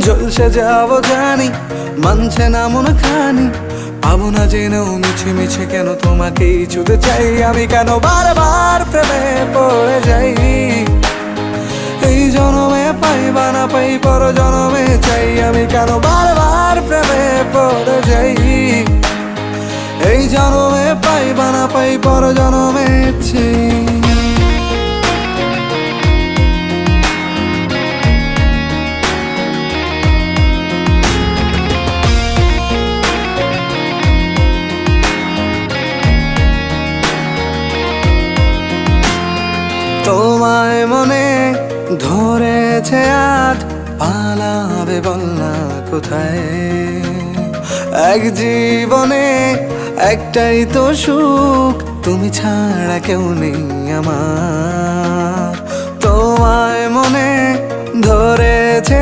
ঝলসে যাবো জানি, মানছে না মন খানি, পাবো না জেনেও মিছে মিছে কেন তোমাকেই ছুতে চাই আমি, কেন বারবার প্রেমে পড়ে যাই। এই জনমে পাই বা না পাই পর জনমে চাই আমি, কেন বারবার প্রেমে পড়ে যাই। এই জনমে পাই বা না পাই পর জনমে চাই। তোমায় মনে ধরেছে আজ, পালাবে বল না কোথায়। এক জীবনে একটাই তো সুখ, তুমি ছাড়া কেউ নেই আমার। তোমায় মনে ধরেছে